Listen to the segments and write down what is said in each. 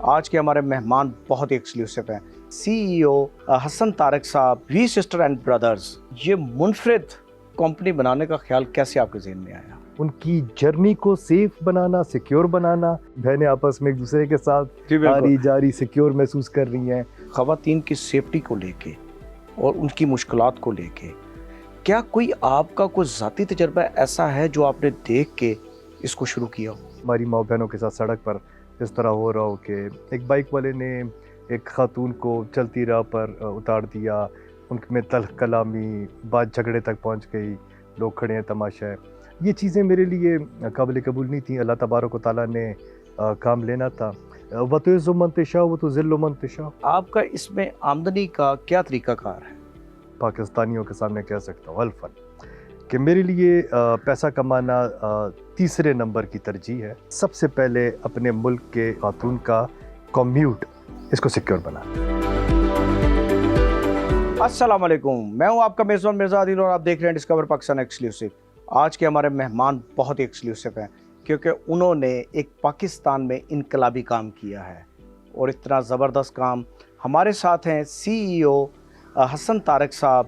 آج کے ہمارے مہمان بہت ہی ایکسکلوسیو ہیں. CEO حسن طارق صاحب، وی سسٹر اینڈ بردرز. یہ منفرد کمپنی بنانے کا خیال کیسے آپ کے ذہن میں آیا؟ ان کی جرنی کو سیف بنانا، سیکیور بنانا، بہنیں آپس میں ایک دوسرے کے ساتھ آری جاری سیکیور محسوس کر رہی ہیں. خواتین کی سیفٹی کو لے کے اور ان کی مشکلات کو لے کے کیا کوئی آپ کا کوئی ذاتی تجربہ ایسا ہے جو آپ نے دیکھ کے اس کو شروع کیا ہو؟ ہماری ماں بہنوں کے ساتھ سڑک پر اس طرح ہو رہا ہو کہ ایک بائک والے نے ایک خاتون کو چلتی راہ پر اتار دیا، ان میں تلخ کلامی، بات جھگڑے تک پہنچ گئی، لوگ کھڑے ہیں، تماشا ہے. یہ چیزیں میرے لیے قابل قبول نہیں تھیں. اللہ تبارک و تعالیٰ نے کام لینا تھا. وَتُعِزُّ مَن تَشَاءُ وَتُذِلُّ مَن تَشَاءُ. آپ کا اس میں آمدنی کا کیا طریقہ کار ہے؟ پاکستانیوں کے سامنے کہہ سکتا ہوں الفن کہ میرے لیے پیسہ کمانا تیسرے نمبر کی ترجیح ہے. سب سے پہلے اپنے ملک کے خاتون کا کمیوٹ اس کو سیکیور بنانا. السلام علیکم، میں ہوں آپ کا میزبان مرزا عادل اور آپ دیکھ رہے ہیں ڈسکور پاکستان ایکسکلوسیو. آج کے ہمارے مہمان بہت ہی ایکسکلوسیو ہیں کیونکہ انہوں نے ایک پاکستان میں انقلابی کام کیا ہے اور اتنا زبردست کام. ہمارے ساتھ ہیں CEO حسن طارق صاحب،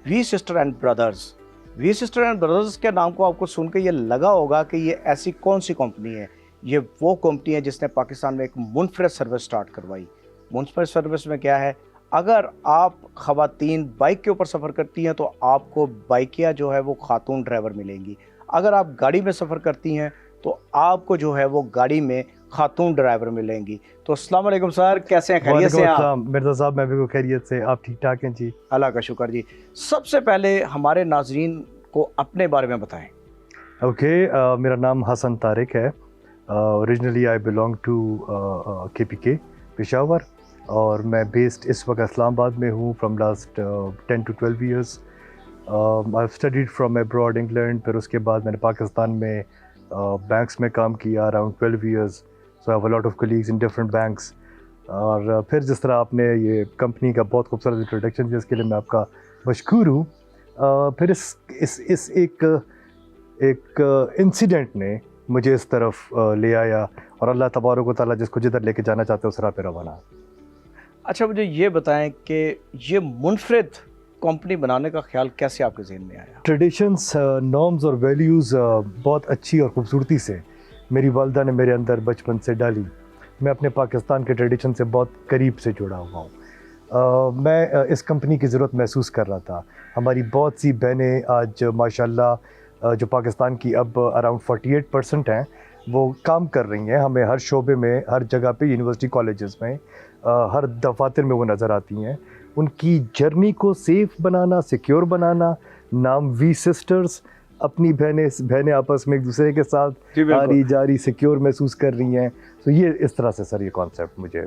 V sister and brothers. V sister and brothers کے نام کو آپ کو سن کے یہ لگا ہوگا کہ یہ ایسی کون سی کمپنی ہے. یہ وہ کمپنی ہے جس نے پاکستان میں ایک منفرد سروس سٹارٹ کروائی. منفرد سروس میں کیا ہے؟ اگر آپ خواتین بائک کے اوپر سفر کرتی ہیں تو آپ کو بائکیاں جو ہے وہ خاتون ڈرائیور ملیں گی. اگر آپ گاڑی میں سفر کرتی ہیں تو آپ کو جو ہے وہ گاڑی میں خاتون ڈرائیور ملیں گی. تو السلام علیکم سر، کیسے ہیں؟ خیریت سے ہیں آپ؟ مرزا صاحب میں بالکل خیریت سے. آپ ٹھیک ٹھاک ہیں؟ جی اللہ کا شکر جی. سب سے پہلے ہمارے ناظرین کو اپنے بارے میں بتائیں. اوکے، میرا نام حسن طارق ہے. Originally I belong to KPK Peshawar, اور میں بیسڈ اس وقت اسلام آباد میں ہوں from last 10 to 12 years. I studied from abroad England. پھر اس کے بعد میں نے پاکستان میں بینکس میں کام کیا around 12 years. So I have a lot of colleagues in different banks. اور پھر جس طرح آپ نے یہ کمپنی کا بہت خوبصورت انٹروڈکشن دیا، اس کے لیے میں آپ کا مشکور ہوں. پھر اس ایک انسیڈنٹ نے مجھے اس طرف لے آیا، اور اللہ تبارک و تعالیٰ جس کو جدھر لے کے جانا چاہتے ہیں اس راہ پہ روانہ. اچھا، مجھے یہ بتائیں کہ یہ منفرد کمپنی بنانے کا خیال کیسے آپ کے ذہن میں آیا؟ ٹریڈیشنس، نارمز اور ویلیوز بہت اچھی اور خوبصورتی سے میری والدہ نے میرے اندر بچپن سے ڈالی. میں اپنے پاکستان کے ٹریڈیشن سے بہت قریب سے جڑا ہوا ہوں. میں اس کمپنی کی ضرورت محسوس کر رہا تھا. ہماری بہت سی بہنیں آج ماشاءاللہ جو پاکستان کی اب اراؤنڈ 48% ہیں، وہ کام کر رہی ہیں. ہمیں ہر شعبے میں، ہر جگہ پہ، یونیورسٹی کالجز میں، ہر دفاتر میں وہ نظر آتی ہیں. ان کی جرنی کو سیف بنانا، سیکیور بنانا، نام وی سسٹرز. اپنی بہنیں آپس میں ایک دوسرے کے ساتھ آری جاری سیکیور محسوس کر رہی ہیں. تو یہ اس طرح سے سر یہ کانسیپٹ مجھے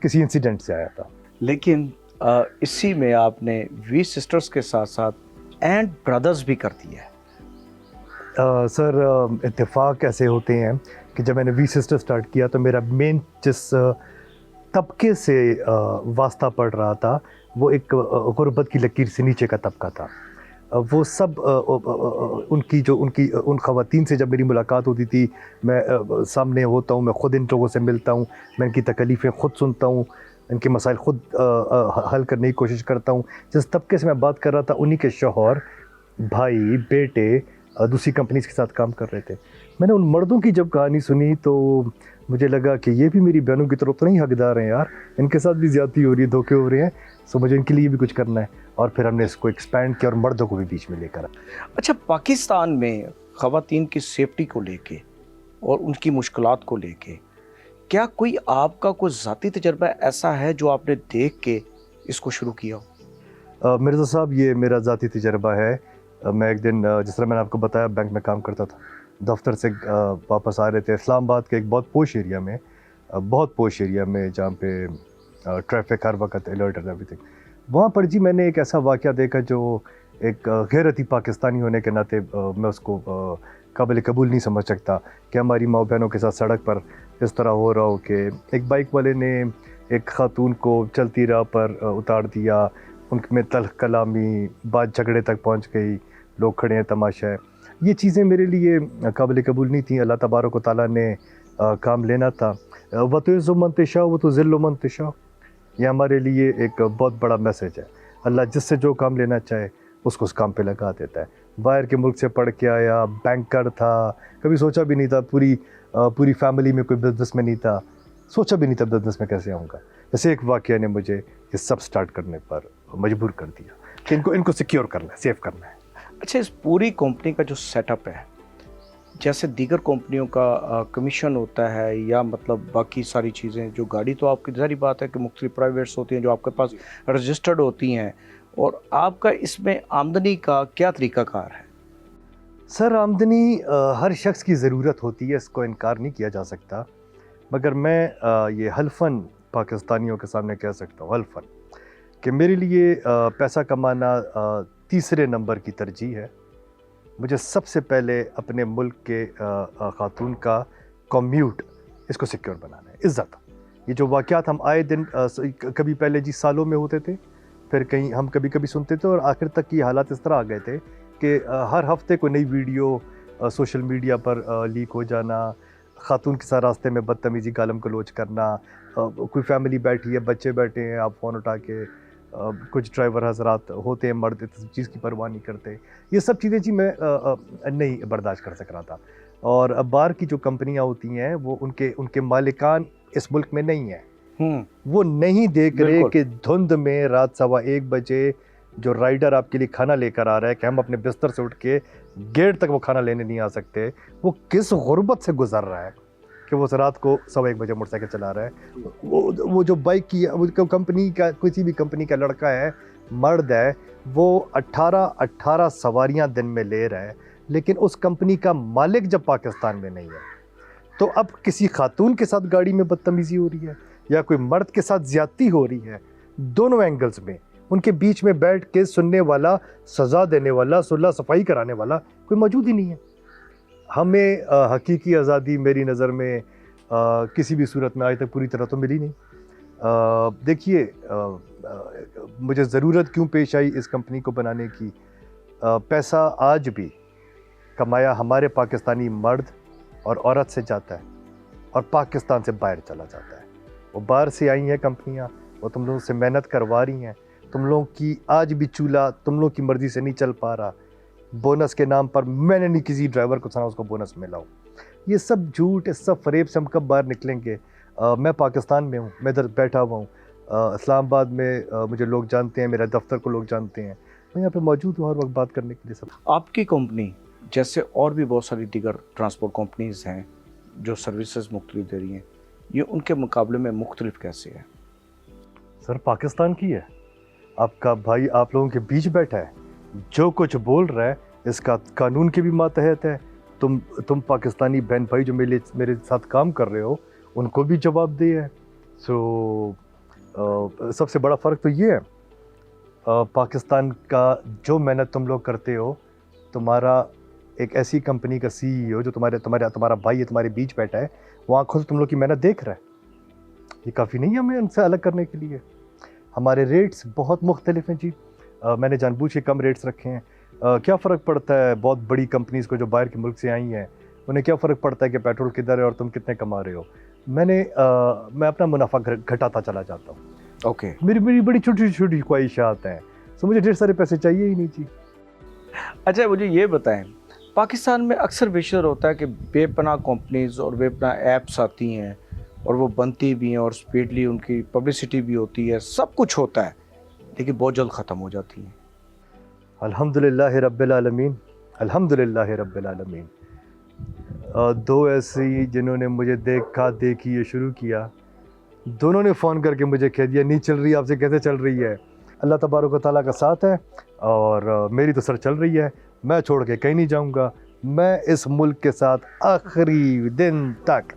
کسی انسیڈنٹ سے آیا تھا. لیکن اسی میں آپ نے وی سسٹرز کے ساتھ ساتھ اینڈ بردرز بھی کر دیا ہے. سر اتفاق ایسے ہوتے ہیں کہ جب میں نے وی سسٹر سٹارٹ کیا تو میرا مین جس طبقے سے واسطہ پڑ رہا تھا وہ ایک غربت کی لکیر سے نیچے کا طبقہ تھا. وہ سب ان خواتین سے جب میری ملاقات ہوتی تھی، میں سامنے ہوتا ہوں، میں خود ان لوگوں سے ملتا ہوں، میں ان کی تکلیفیں خود سنتا ہوں، ان کے مسائل خود حل کرنے کی کوشش کرتا ہوں. جس طبقے سے میں بات کر رہا تھا انہی کے شوہر، بھائی، بیٹے دوسری کمپنیز کے ساتھ کام کر رہے تھے. میں نے ان مردوں کی جب کہانی سنی تو مجھے لگا کہ یہ بھی میری بہنوں کی طرف تو نہیں حقدار ہیں یار، ان کے ساتھ بھی زیادتی ہو رہی ہے، دھوکے ہو رہے ہیں. سو مجھے ان کے لیے بھی کچھ کرنا ہے، اور پھر ہم نے اس کو ایکسپینڈ کیا اور مردوں کو بھی بیچ میں لے کر. اچھا، پاکستان میں خواتین کی سیفٹی کو لے کے اور ان کی مشکلات کو لے کے کیا کوئی آپ کا کوئی ذاتی تجربہ ایسا ہے جو آپ نے دیکھ کے اس کو شروع کیا ہو؟ مرزا صاحب، یہ میرا ذاتی تجربہ ہے. میں ایک دن جس طرح میں نے آپ کو بتایا بینک میں کام کرتا تھا، دفتر سے واپس آ رہے تھے اسلام آباد کے ایک بہت پوش ایریا میں جہاں پہ ٹریفک ہر وقت الرٹ ہے ایوری تھنگ. وہاں پر جی میں نے ایک ایسا واقعہ دیکھا جو ایک غیرتی پاکستانی ہونے کے ناطے میں اس کو قابل قبول نہیں سمجھ سکتا کہ ہماری ماں بہنوں کے ساتھ سڑک پر اس طرح ہو رہا ہو کہ ایک بائک والے نے ایک خاتون کو چلتی راہ پر اتار دیا، ان میں تلخ کلامی، بات جھگڑے تک پہنچ گئی، لوگ کھڑے ہیں، تماشا ہے. یہ چیزیں میرے لیے قابل قبول نہیں تھیں. اللہ تبارک و تعالیٰ نے کام لینا تھا. वतुइज़्ज़ु मन तशाअ व तुज़िल्लु मन तशाअ, ये हमारे लिए एक बहुत बड़ा मैसेज है। अल्लाह जिससे जो काम लेना चाहे उसको उस काम पे लगा देता है। बाहर के मुल्क से पढ़ के आया, बैंकर था, कभी सोचा भी नहीं था, पूरी फैमिली में कोई बिजनेस में नहीं था, सोचा भी नहीं था बिजनेस में कैसे आऊँगा। जैसे एक वाक़या ने मुझे ये सब स्टार्ट करने पर मजबूर कर दिया कि इनको सिक्योर करना है, सेव करना है। अच्छा, इस पूरी कंपनी का जो सेटअप है, जैसे दीगर कंपनियों का कमीशन होता है या मतलब बाकी सारी चीज़ें, जो गाड़ी तो आपकी ज़ाहिर बात है कि मुख्तलिफ प्राइवेट्स होती हैं जो आपके पास रजिस्टर्ड होती हैं, और आपका इसमें आमदनी का क्या तरीक़ाकार है? सर, आमदनी हर शख्स की ज़रूरत होती है, इसको इनकार नहीं किया जा सकता, मगर मैं ये हल्फ़न पाकिस्तानियों के सामने कह सकता हूँ, हल्फ़न, कि मेरे लिए पैसा कमाना तीसरे नंबर की तरजीह है। मुझे सबसे पहले अपने मुल्क के ख़ातून का कम्यूट, इसको सिक्योर बनाना है, इज़्ज़त। ये जो वाक़यात हम आए दिन कभी पहले जी सालों में होते थे, फिर कहीं हम कभी कभी सुनते थे, और आखिर तक की हालात इस तरह आ गए थे कि हर हफ्ते कोई नई वीडियो सोशल मीडिया पर लीक हो जाना, ख़ातून के साथ रास्ते में बदतमीज़ी गालम गलोच करना, कोई फैमिली बैठी है, बच्चे बैठे हैं, आप फ़ोन उठा के कुछ ड्राइवर हज़रात होते हैं मर्द, इस चीज़ की परवाह नहीं करते। ये सब चीज़ें जी मैं नहीं बर्दाश्त कर सक रहा था। और अब बाहर की जो कंपनियां होती हैं वो उनके मालिकान इस मुल्क में नहीं है। वो नहीं देख रहे कि धुंध में रात 1:15 बजे जो राइडर आपके लिए खाना लेकर आ रहा है कि हम अपने बिस्तर से उठ के गेट तक वो खाना लेने नहीं आ सकते, वो किस गुर्बत से गुजर रहा है कि वो रात को 1:15 बजे मोटरसाइकिल चला रहा है। वो जो बाइक की वो कंपनी का, किसी भी कंपनी का लड़का है, मर्द है, वो 18 सवारियां दिन में ले रहा है, लेकिन उस कंपनी का मालिक जब पाकिस्तान में नहीं है, तो अब किसी खातून के साथ गाड़ी में बदतमीज़ी हो रही है या कोई मर्द के साथ ज़्यादती हो रही है, दोनों एंगल्स में उनके बीच में बैठ के सुनने वाला, सज़ा देने वाला, सुलह सफाई कराने वाला कोई मौजूद ही नहीं है। हमें हकीकी आज़ादी मेरी नज़र में किसी भी सूरत में आज तक पूरी तरह तो मिली नहीं। देखिए, मुझे ज़रूरत क्यों पेश आई इस कंपनी को बनाने की, पैसा आज भी कमाया हमारे पाकिस्तानी मर्द और औरत से जाता है और पाकिस्तान से बाहर चला जाता है। वो बाहर से आई हैं कंपनियां, वो तुम लोगों से मेहनत करवा रही हैं, तुम लोगों की आज भी चूल्हा तुम लोगों की मर्ज़ी से नहीं चल पा रहा, बोनस के नाम पर मैंने नहीं किसी ड्राइवर को सुना उसको बोनस मिला हो। ये सब झूठ, इस सब फरेब से हम कब बाहर निकलेंगे? मैं पाकिस्तान में हूँ, मैं इधर बैठा हुआ हूँ, इस्लामाबाद में मुझे लोग जानते हैं, मेरे दफ्तर को लोग जानते हैं, मैं यहाँ पे मौजूद हूँ हर वक्त बात करने के लिए। सब आपकी कंपनी जैसे और भी बहुत सारी दीगर ट्रांसपोर्ट कंपनीज़ हैं जो सर्विसेज मुख्तलिफ दे रही हैं, ये उनके मुकाबले में मुख्तलिफ कैसे है? सर, पाकिस्तान की है, आपका भाई आप लोगों के बीच बैठा है, जो कुछ बोल रहा है इसका कानून के भी मातहत है। तुम पाकिस्तानी बहन भाई जो मेरे साथ काम कर रहे हो उनको भी जवाब दे है। सबसे बड़ा फ़र्क तो ये है, पाकिस्तान का जो मेहनत तुम लोग करते हो, तुम्हारा एक ऐसी कंपनी का CEO जो तुम्हारा भाई है, तुम्हारे बीच बैठा है, वो आंखों से तुम लोग की मेहनत देख रहा है। ये काफ़ी नहीं है हमें उनसे अलग करने के लिए। हमारे रेट्स बहुत मुख्तलिफ हैं जी, मैंने जानबूझ के कम रेट्स रखे हैं। क्या फ़र्क पड़ता है बहुत बड़ी कंपनीज़ को जो बाहर के मुल्क से आई हैं, उन्हें क्या फ़र्क पड़ता है कि पेट्रोल किधर है और तुम कितने कमा रहे हो? मैं अपना मुनाफा घटाता चला जाता हूँ। ओके। मेरी बड़ी छोटी छोटी ख्वाहिशात हैं, तो मुझे ढेर सारे पैसे चाहिए ही नहीं जी। अच्छा, मुझे ये बताएं, पाकिस्तान में अक्सर बेशर होता है कि बेपनाह कंपनीज़ और बेपनाह ऐप्स आती हैं और वो बनती भी हैं और स्पीडली उनकी पब्लिसिटी भी होती है, सब कुछ होता है, लेकिन बहुत जल्द ख़त्म हो जाती हैं। अल्हम्दुलिल्लाह रब्बिल आलमीन, अल्हम्दुलिल्लाह रब्बिल आलमीन। दो ऐसी जिन्होंने मुझे देखी ये शुरू किया, दोनों ने फ़ोन करके मुझे कह दिया नहीं चल रही, आपसे कैसे चल रही है? अल्लाह तबारक व तआला का साथ है और मेरी तो सर चल रही है, मैं छोड़ के कहीं नहीं जाऊंगा, मैं इस मुल्क के साथ आखिरी दिन तक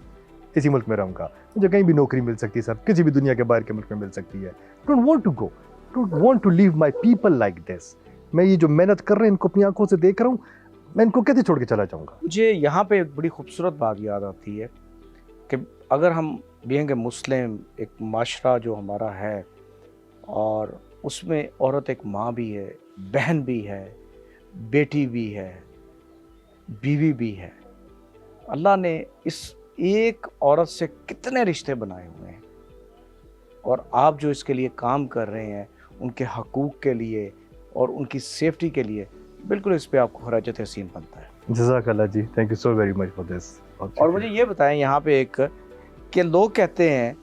इसी मुल्क में रहूँगा। मुझे कहीं भी नौकरी मिल सकती है सर, किसी भी दुनिया के बाहर के मुल्क में मिल सकती है। Don't want to go, don't want to leave my people like this. मैं ये जो मेहनत कर रहे हैं इनको अपनी आंखों से देख रहा हूँ, मैं इनको कैसे छोड़ के चला जाऊँगा? मुझे यहाँ पे एक बड़ी खूबसूरत बात याद आती है कि अगर हम बीइंग ए मुस्लिम, एक माशरा जो हमारा है और उसमें औरत एक माँ भी है, बहन भी है, बेटी भी है, बीवी भी है, अल्लाह ने इस एक औरत से कितने रिश्ते बनाए हुए हैं, और आप जो इसके लिए काम कर रहे हैं उनके हकूक़ के लिए और उनकी सेफ्टी के लिए, बिल्कुल इस पे आपको खराजत हसीन बनता है। जज़ाकल्लाह जी, thank you so very much for this. और मुझे ये बताएं यहाँ पे एक कि लोग कहते हैं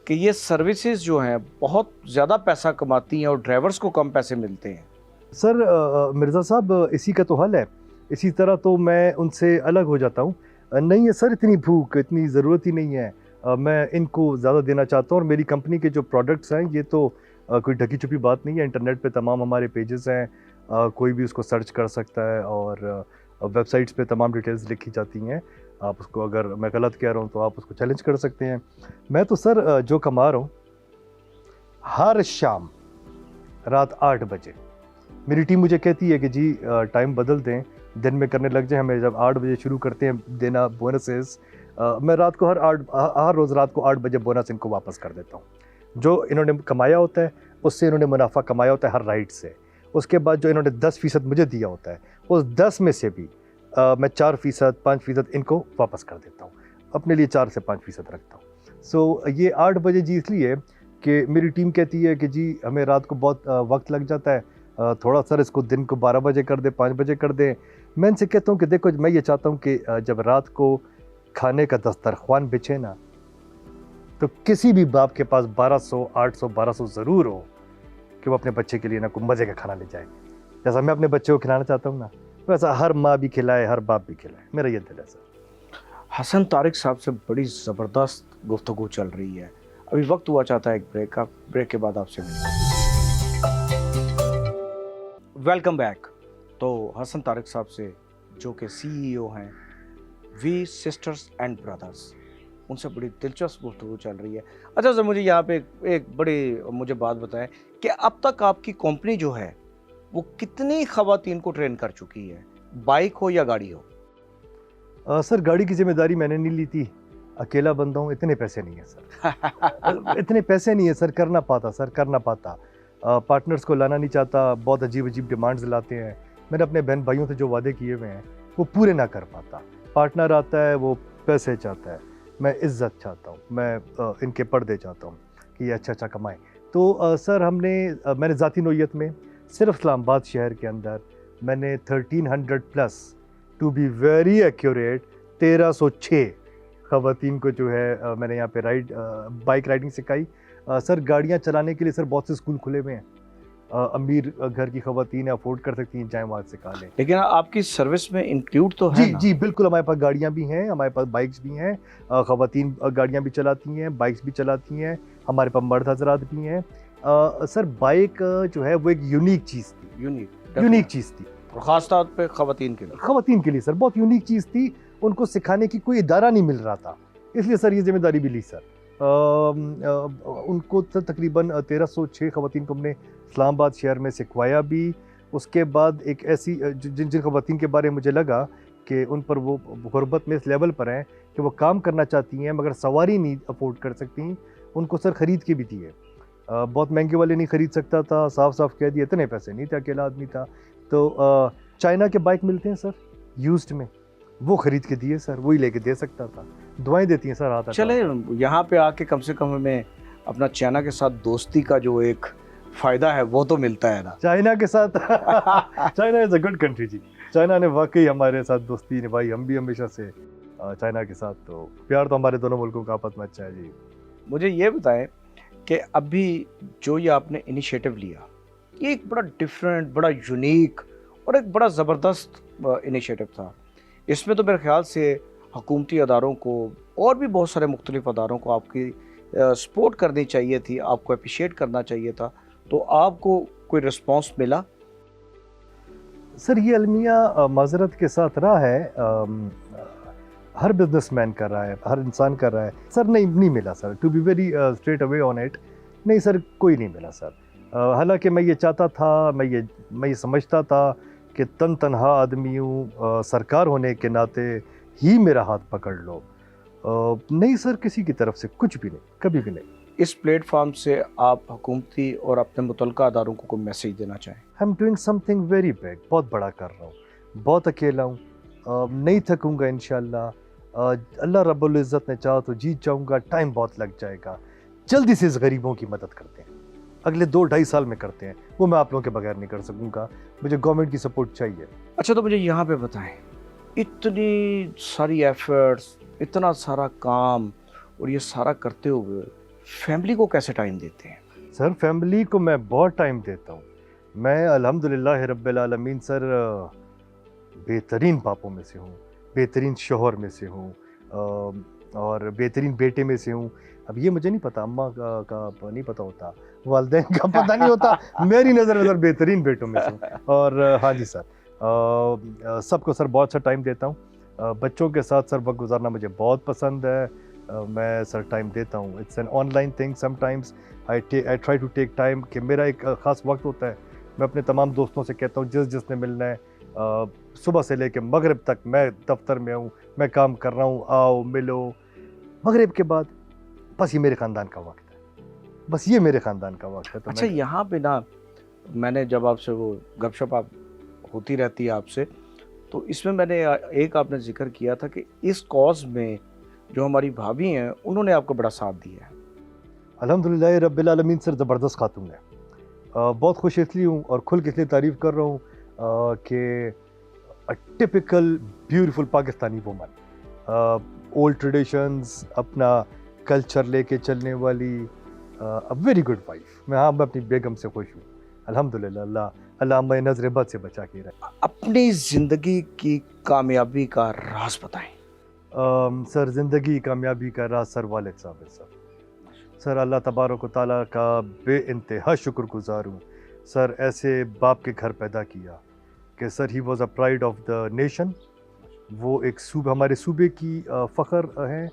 कि ये सर्विसेज जो हैं बहुत ज़्यादा पैसा कमाती हैं और ड्राइवर्स को कम पैसे मिलते हैं। सर मिर्ज़ा साहब, इसी का तो हल है, इसी तरह तो मैं उनसे अलग हो जाता हूँ। नहीं है सर, इतनी भूख, इतनी ज़रूरत ही नहीं है। मैं इनको ज़्यादा देना चाहता हूँ, और मेरी कंपनी के जो प्रोडक्ट्स हैं ये तो कोई ढकी छुपी बात नहीं है। इंटरनेट पे तमाम हमारे पेजेस हैं, कोई भी उसको सर्च कर सकता है, और वेबसाइट्स पे तमाम डिटेल्स लिखी जाती हैं। आप उसको, अगर मैं गलत कह रहा हूँ तो आप उसको चैलेंज कर सकते हैं। मैं तो सर जो कमा रहा हूँ, हर शाम रात 8 बजे मेरी टीम मुझे कहती है कि जी टाइम बदल दें, दिन में करने लग जाए। हमें जब 8 बजे शुरू करते हैं देना बोनसेस, मैं रात को हर रोज़ रात को 8 बजे बोनस इनको वापस कर देता हूँ। जो इन्होंने कमाया होता है उससे इन्होंने मुनाफा कमाया होता है हर राइट से। उसके बाद जो इन्होंने 10% मुझे दिया होता है, उस 10 में से भी मैं 4%, 5% इनको वापस कर देता हूँ। अपने लिए 4 से 5% रखता हूँ। सो ये 8 बजे जी इसलिए कि मेरी टीम कहती है कि जी हमें रात को बहुत वक्त लग जाता है, थोड़ा सर इसको दिन को 12 बजे कर दे, 5 बजे कर दे। मैं इनसे कहता हूँ कि देखो, मैं ये चाहता हूँ कि जब रात को खाने का दस्तरख्वान बिछे ना, तो किसी भी बाप के पास 1200, 800, 1200 ज़रूर हो कि वो अपने बच्चे के लिए ना कोई मज़े का खाना ले जाए। जैसा मैं अपने बच्चे को खिलाना चाहता हूँ ना, वैसा हर माँ भी खिलाए, हर बाप भी खिलाए। मेरा ये दिल है सर। हसन तारिक साहब से बड़ी ज़बरदस्त गुफ्तगू चल रही है। अभी वक्त हुआ चाहता है एक ब्रेक का, ब्रेक के बाद आपसे मिलेंगे। Welcome back. तो हसन तारिक साहब से, जो कि CEO हैं वी सिस्टर्स एंड ब्रदर्स, उनसे बड़ी दिलचस्प गुफ्तगू चल रही है। अच्छा सर, मुझे यहाँ पे एक बड़ी मुझे बात बताएं कि अब तक आपकी कंपनी जो है वो कितनी ख़वातीन को ट्रेन कर चुकी है, बाइक हो या गाड़ी हो? सर गाड़ी की जिम्मेदारी मैंने नहीं ली थी, अकेला बंदा हूँ, इतने पैसे नहीं है सर। इतने पैसे नहीं है सर, करना पाता। पार्टनर्स को लाना नहीं चाहता, बहुत अजीब डिमांड्स लाते हैं। मैंने अपने बहन भाइयों से जो वादे किए हुए हैं वो पूरे ना कर पाता। पार्टनर आता है वो पैसे चाहता है, मैं इज़्ज़त चाहता हूँ, मैं इनके पर्दे चाहता हूँ कि ये अच्छा कमाएं। तो सर मैंने ज़ाती नोयत में सिर्फ इस्लामाबाद शहर के अंदर मैंने 1300 plus, to be very accurate, 1306 ख़वातीन को जो है मैंने यहाँ पे बाइक राइडिंग सिखाई। सर गाड़ियाँ चलाने के लिए सर बहुत से स्कूल खुले हुए हैं, अमीर घर की ख़वातीन अफोर्ड कर सकती हैं, जाएँ वहाँ सिखा लें। लेकिन आपकी सर्विस में इंक्लूड तो है ना? जी बिल्कुल, हमारे पास गाड़ियाँ भी हैं, हमारे पास बाइक्स भी हैं, ख़वातीन गाड़ियाँ भी चलाती हैं, बाइक्स भी चलाती हैं, हमारे पास मर्द हज़रात भी हैं। सर बाइक जो है वो एक यूनिक चीज़ थी, यूनिक चीज़ थी, और ख़ास तौर पे ख़वातीन के लिए सर बहुत यूनिक चीज़ थी। उनको सिखाने की कोई इदारा नहीं मिल रहा था, इसलिए सर ये जिम्मेदारी भी ली सर। उनको तकरीबन 1306 ख़वातीन को हमने इस्लामाबाद शहर में सिखवाया भी। उसके बाद एक ऐसी जिन ख़वातीन के बारे में मुझे लगा कि उन पर वो गुर्बत में इस लेवल पर हैं कि वो काम करना चाहती हैं मगर सवारी नहीं अफोर्ड कर सकती, उनको सर ख़रीद के भी दिए। बहुत महंगे वाले नहीं ख़रीद सकता था, साफ कह दिया, इतने पैसे नहीं थे, अकेला आदमी था। तो चाइना के बाइक मिलते हैं सर यूज्ड में, वो ख़रीद के दिए सर, वही लेके दे सकता था। दुआएं देती हैं सर हाथ। चले यहाँ पे आके कम से कम हमें अपना चाइना के साथ दोस्ती का जो एक फ़ायदा है वो तो मिलता है ना चाइना के साथ। China is a good country जी, चाइना ने वाकई हमारे साथ दोस्ती निभाई, हम भी हमेशा से चाइना के साथ, तो प्यार तो हमारे दोनों मुल्कों का आपस में अच्छा है जी। मुझे ये बताएं कि अभी जो ये आपने इनिशिएटिव लिया, ये एक बड़ा डिफरेंट, बड़ा यूनिक और एक बड़ा ज़बरदस्त इनिशिएटिव था। इसमें तो मेरे ख्याल से हुकूमती अदारों को और भी बहुत सारे मुख्तलिफ अदारों को आपकी सपोर्ट करनी चाहिए थी, आपको अप्रिशिएट करना चाहिए था। तो आपको कोई रिस्पांस मिला? सर ये अलमिया माजरत के साथ रहा है, हर बिजनेसमैन कर रहा है, हर इंसान कर रहा है सर। नहीं मिला sir, to be very straight away on it, नहीं सर कोई नहीं मिला सर। हालांकि मैं ये चाहता था, मैं ये समझता था कि तनहा आदमी हूँ, सरकार होने के नाते ही मेरा हाथ पकड़ लो। नहीं सर, किसी की तरफ से कुछ भी नहीं, कभी भी नहीं। इस प्लेटफॉर्म से आप हुकूमती और अपने मुतल्लिका अदारों को कोई मैसेज देना चाहें? I am doing something very big, बहुत बड़ा कर रहा हूँ, बहुत अकेला हूँ, नहीं थकूँगा इंशाल्लाह। اللہ रब्बुल इज़्ज़त ने चाहा तो जीत जाऊंगा, टाइम बहुत लग जाएगा, जल्दी से इस गरीबों की मदद करते हैं, अगले 2-2.5 साल में करते हैं, वो मैं आप लोगों के बगैर नहीं कर सकूंगा, मुझे गवर्नमेंट की सपोर्ट चाहिए। अच्छा, तो मुझे यहाँ पे बताएं, इतनी सारी एफर्ट्स, इतना सारा काम और ये सारा करते हुए फैमिली को कैसे टाइम देते हैं? सर फैमिली को मैं बहुत टाइम देता हूँ, मैं अल्हम्दुलिल्लाह रब्बिल आलमीन सर बेहतरीन पापों में से हूँ, बेहतरीन शौहर में से हूँ, और बेहतरीन बेटे में से हूँ। अब ये मुझे नहीं पता, अम्मा का नहीं पता होता, वालिदैन का पता नहीं होता, मेरी नज़र में सर बेहतरीन बेटों में से हूँ। और हाँ जी सर, सबको सर बहुत सा टाइम देता हूँ, बच्चों के साथ सर वक्त गुजारना मुझे बहुत पसंद है, मैं सर टाइम देता हूँ। It's an online thing, sometimes I try to take time, कि मेरा एक ख़ास वक्त होता है, मैं अपने तमाम दोस्तों से कहता हूँ जिसने मिलना है, सुबह से लेकर मगरिब तक मैं दफ्तर में हूँ, मैं काम कर रहा हूँ, आओ मिलो। मगरिब के बाद बस ये मेरे ख़ानदान का वक्त है, बस ये मेरे ख़ानदान का वक्त है। तो अच्छा, यहाँ पे ना मैंने जब आपसे वो गपशप आप होती रहती है आपसे, तो इसमें मैंने एक आपने जिक्र किया था कि इस कॉज में जो हमारी भाभी हैं उन्होंने आपको बड़ा साथ दिया है। अल्हम्दुलिल्लाह रब्बिल आलमीन सर, ज़बरदस्त खातून है, बहुत खुश इसलिए हूँ और खुल के इसलिए तारीफ़ कर रहा हूँ कि a typical beautiful Pakistani woman, old traditions, अपना कल्चर लेके चलने वाली, अ वेरी गुड वाइफ। मैं अपनी बेगम से खुश हूँ अल्हम्दुलिल्लाह, अल्लाह हमें नज़र बद से बचा के रहे। अपनी ज़िंदगी की कामयाबी का राज बताएं। सर ज़िंदगी कामयाबी का राज सर वालिद साहब है सर, अल्लाह तबारक व तआला का बेइंतहा शुक्रगुज़ार हूँ सर, ऐसे बाप के घर पैदा किया कि sir he was a pride of the nation, वो एक सूबे, हमारे सूबे की फ़ख्र हैं,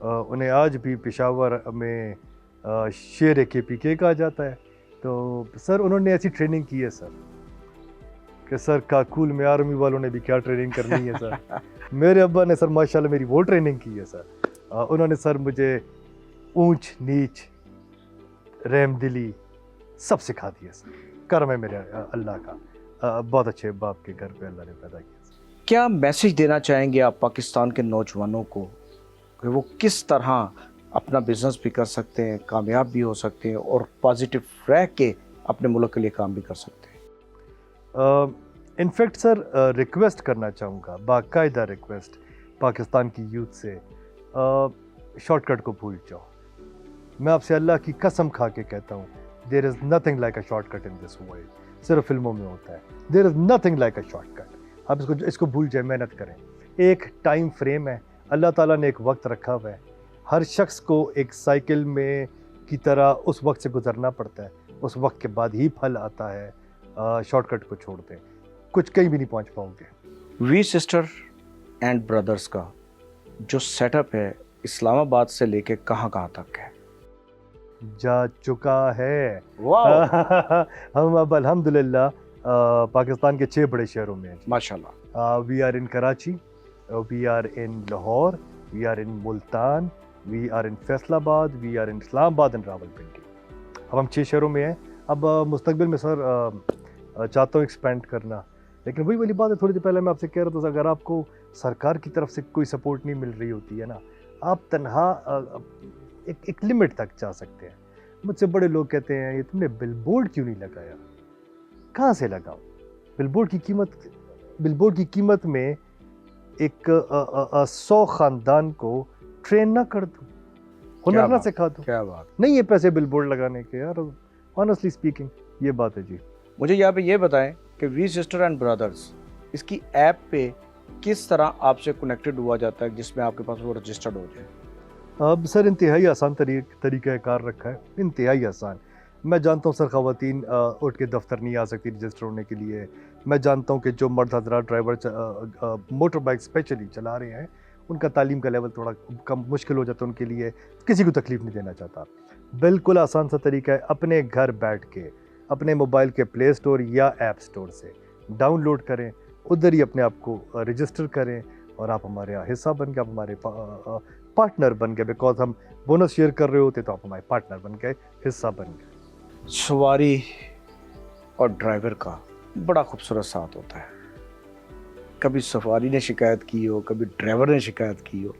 उन्हें आज भी पेशावर में शेर KPK कहा जाता है। तो सर उन्होंने ऐसी ट्रेनिंग की है सर कि सर काकुल में आर्मी वालों ने भी क्या ट्रेनिंग करनी है सर, मेरे अब्बा ने सर माशाल्लाह मेरी वो ट्रेनिंग की है सर, उन्होंने सर मुझे ऊंच नीच, रहम दिली सब सिखा दिया सर, करम है मेरे अल्लाह का, बहुत अच्छे बाप के घर पे अल्लाह ने पैदा किया। क्या मैसेज देना चाहेंगे आप पाकिस्तान के नौजवानों को कि वो किस तरह अपना बिजनेस भी कर सकते हैं, कामयाब भी हो सकते हैं और पॉजिटिव रह के अपने मुल्क के लिए काम भी कर सकते हैं? इनफैक्ट सर रिक्वेस्ट करना चाहूँगा, बाकायदा रिक्वेस्ट पाकिस्तान की यूथ से, शॉर्टकट को भूल जाओ। मैं आपसे अल्लाह की कसम खा के कहता हूँ, there is nothing like a shortcut in this world, सिर्फ फिल्मों में होता है, there is nothing like a shortcut. आप इसको भूल जाए, मेहनत करें, एक टाइम फ्रेम है, अल्लाह ताला ने एक वक्त रखा हुआ है, हर शख्स को एक साइकिल में की तरह उस वक्त से गुजरना पड़ता है, उस वक्त के बाद ही फल आता है। शॉर्टकट को छोड़ दें, कुछ कहीं भी नहीं पहुंच पाओगे। वी सिस्टर एंड ब्रदर्स का जो सेटअप है इस्लामाबाद से लेके कहाँ तक है? जा चुका है। वाह हम अब अल्हम्दुलिल्लाह पाकिस्तान के 6 बड़े शहरों में हैं। माशाल्लाह। We are in Karachi, we are in Lahore, we are in Multan, we are in Faisalabad, we are in Islamabad and Rawalpindi. अब हम 6 शहरों में हैं। अब मुस्तकबिल में सर चाहता हूँ एक्सपेंड करना, लेकिन वही वाली बात है, थोड़ी देर पहले मैं आपसे कह रहा था, अगर आपको सरकार की तरफ से कोई सपोर्ट नहीं मिल रही होती है ना, आप तनहा एक लिमिट तक जा सकते हैं। मुझसे बड़े लोग कहते हैं, ये तुमने बिलबोर्ड क्यों नहीं लगाया? कहाँ से लगाओ? बिलबोर्ड की कीमत में एक 100 ख़ानदान को ट्रेन ना कर दूँ, हुनर ना सिखा दूँ? क्या बात, नहीं ये पैसे बिलबोर्ड लगाने के यार, ऑनेस्टली स्पीकिंग ये बात है जी। मुझे यहाँ पे ये बताएं कि वी सिस्टर एंड ब्रदर्स इसकी ऐप पे किस तरह आपसे कनेक्टेड हुआ जाता है जिसमें आपके पास वो रजिस्टर्ड हो जाए? अब सर इंतहाई आसान तरीका कार रखा है, इंतहाई आसान। मैं जानता हूँ सर ख़वातीन उठ के दफ्तर नहीं आ सकती रजिस्टर होने के लिए। मैं जानता हूँ कि जो मर्द हज़रात ड्राइवर मोटर बाइक स्पेशली चला रहे हैं, उनका तालीम का लेवल थोड़ा कम मुश्किल हो जाता है उनके लिए, किसी को तकलीफ़ नहीं देना चाहता। बिल्कुल आसान सा तरीका है, अपने घर बैठ के अपने मोबाइल के प्ले स्टोर या ऐप स्टोर से डाउनलोड करें, उधर ही अपने आप को रजिस्टर करें और आप हमारे हिस्सा बन गए, आप हमारे पार्टनर बन गए। बिकॉज हम बोनस शेयर कर रहे होते तो आप हमारे पार्टनर बन गए, हिस्सा बन गए। सवारी और ड्राइवर का बड़ा खूबसूरत साथ होता है। कभी सवारी ने शिकायत की हो, कभी ड्राइवर ने शिकायत की हो,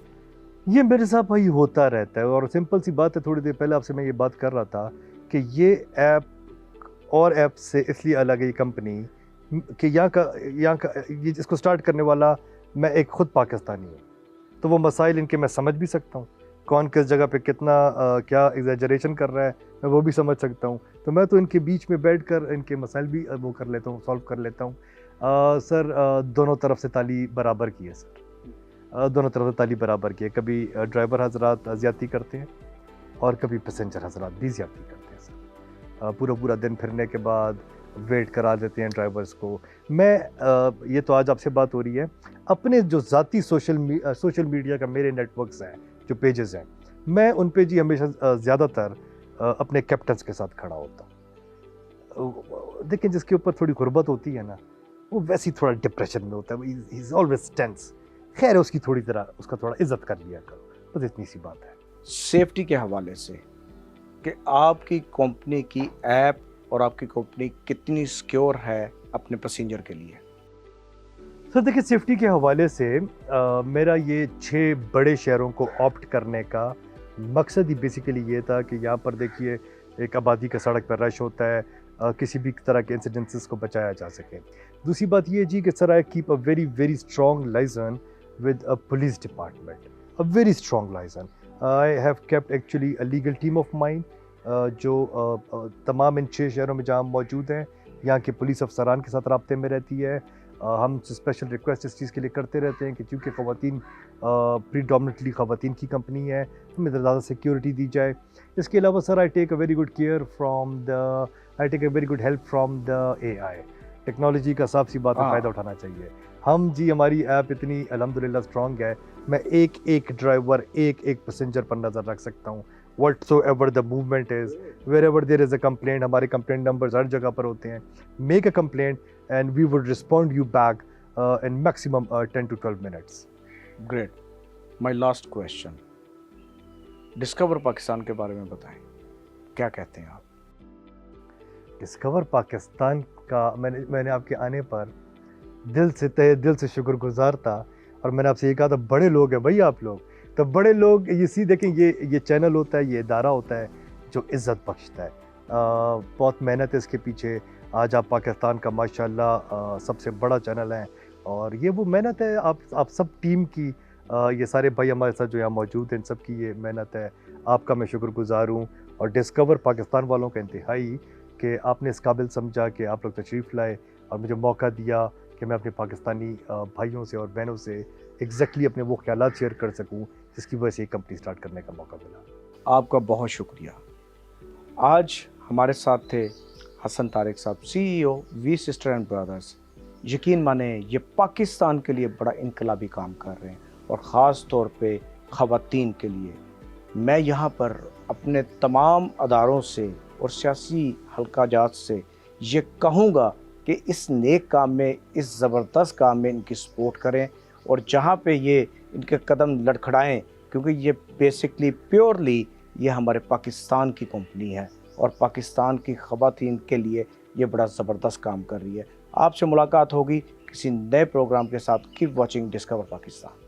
یہ میرے ساتھ بھائی ہوتا رہتا ہے، اور سمپل سی بات ہے، تھوڑی دیر پہلے آپ سے میں یہ بات کر رہا تھا کہ یہ ایپ اور ایپ سے اس لیے الگ ہے یہ کمپنی کہ یہاں کا یہ اس کو سٹارٹ کرنے والا میں ایک خود پاکستانی ہوں، تو وہ مسائل ان کے میں سمجھ بھی سکتا ہوں، کون کس جگہ پہ کتنا کیا ایگزیجریشن کر رہا ہے میں وہ بھی سمجھ سکتا ہوں، تو میں تو ان کے بیچ میں بیٹھ کر ان کے مسائل بھی وہ کر لیتا ہوں، سالو کر لیتا ہوں۔ سر دونوں طرف سے تالی برابر کی ہے سر، دونوں طرف سے تالی برابر کی ہے، کبھی ڈرائیور حضرات زیادتی کرتے ہیں اور کبھی پیسنجر حضرات بھی زیادتی کرتے ہیں سر، پورا دن پھرنے کے بعد ویٹ کرا دیتے ہیں ڈرائیورز کو۔ میں یہ تو آج آپ سے بات ہو رہی ہے، اپنے جو ذاتی سوشل میڈیا کا میرے نیٹ ورکس ہیں، جو پیجز ہیں، میں ان پہ جی ہمیشہ زیادہ تر اپنے کیپٹنس کے ساتھ کھڑا ہوتا ہوں۔ دیکھیں جس کے اوپر تھوڑی غربت ہوتی ہے نا، وہ ویسی تھوڑا ڈپریشن میں ہوتا ہے، ہی از آلویز ٹینس۔ خیر اس کی تھوڑی طرح اس کا تھوڑا عزت کر لیا کرو، بس اتنی سی بات ہے۔ سیفٹی کے حوالے سے کہ آپ کی کمپنی کی ایپ اور آپ کی کمپنی کتنی سیکیور ہے اپنے پیسنجر کے لیے؟ سر دیکھیں سیفٹی کے حوالے سے میرا یہ 6 بڑے شہروں کو آپٹ کرنے کا مقصد ہی بیسیکلی یہ تھا کہ یہاں پر دیکھیے ایک آبادی کا سڑک پر رش ہوتا ہے، کسی بھی طرح کے انسیڈنسز کو بچایا جا سکے۔ دوسری بات یہ جی کہ sir I keep a very strong liaison with a police department, a very strong liaison. I have kept actually a legal team of mine جو تمام ان 6 شہروں میں جہاں موجود ہیں، یہاں کے پولیس افسران کے ساتھ رابطے میں رہتی ہے۔ ہم اسپیشل ریکویسٹ اس چیز کے لیے کرتے رہتے ہیں کہ چونکہ خواتین پریڈومنٹلی خواتین کی کمپنی ہے، ہمیں زیادہ سیکیورٹی دی جائے۔ اس کے علاوہ sir I take a very good care I take a very good help from the AI, technology کا صاف سی بات ہے فائدہ اٹھانا چاہیے۔ ہم جی ہماری ایپ اتنی الحمدللہ اسٹرانگ ہے، میں ایک ڈرائیور ایک پیسنجر پر نظر رکھ سکتا ہوں، whatsoever the movement is, wherever there is a complaint، ہمارے complaint numbers ہر جگہ پر ہوتے ہیں۔ Make a complaint and we would respond you back in maximum 10 to 12 minutes. Great. My last question, discover Pakistan کے بارے میں بتائیں، کیا کہتے ہیں آپ؟ ڈسکور پاکستان کا میں نے آپ کے آنے پر دل سے تہ دل سے شکر گزار تھا، اور میں نے آپ سے یہ کہا تھا بڑے لوگ ہیں بھائی آپ لوگ، تو بڑے لوگ یہ دیکھیں یہ چینل ہوتا ہے، یہ ادارہ ہوتا ہے جو عزت بخشتا ہے، بہت محنت ہے اس کے پیچھے۔ آج آپ پاکستان کا ماشاءاللہ سب سے بڑا چینل ہے، اور یہ وہ محنت ہے آپ سب ٹیم کی، یہ سارے بھائی ہمارے ساتھ جو یہاں موجود ہیں ان سب کی یہ محنت ہے۔ آپ کا میں شکر گزار ہوں، اور ڈسکور پاکستان والوں کا انتہائی کہ آپ نے اس قابل سمجھا کہ آپ لوگ تشریف لائے اور مجھے موقع دیا کہ میں اپنے پاکستانی بھائیوں سے اور بہنوں سے ایگزیکٹلی اپنے وہ خیالات شیئر کر سکوں جس کی وجہ سے یہ کمپنی سٹارٹ کرنے کا موقع ملا۔ آپ کا بہت شکریہ۔ آج ہمارے ساتھ تھے حسن طارق صاحب، CEO we sister and brothers. یقین مانیں یہ پاکستان کے لیے بڑا انقلابی کام کر رہے ہیں، اور خاص طور پہ خواتین کے لیے۔ میں یہاں پر اپنے تمام اداروں سے اور سیاسی حلقہ جات سے یہ کہوں گا کہ اس نیک کام میں، اس زبردست کام میں ان کی سپورٹ کریں، اور جہاں پہ یہ ان کے قدم لڑکھڑائیں، کیونکہ یہ بیسکلی پیورلی یہ ہمارے پاکستان کی کمپنی ہے، اور پاکستان کی خواتین کے لیے یہ بڑا زبردست کام کر رہی ہے۔ آپ سے ملاقات ہوگی کسی نئے پروگرام کے ساتھ۔ Keep watching discover Pakistan.